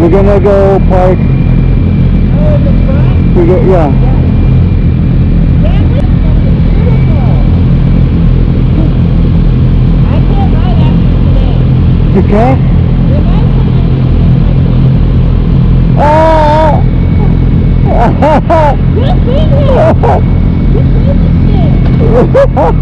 We're gonna go park. Oh, in the front? We go, yeah. Can't we? Beautiful. I can't ride after today. You can't? If I come in, I can't. Oh! You've seen it. You've seen this shit.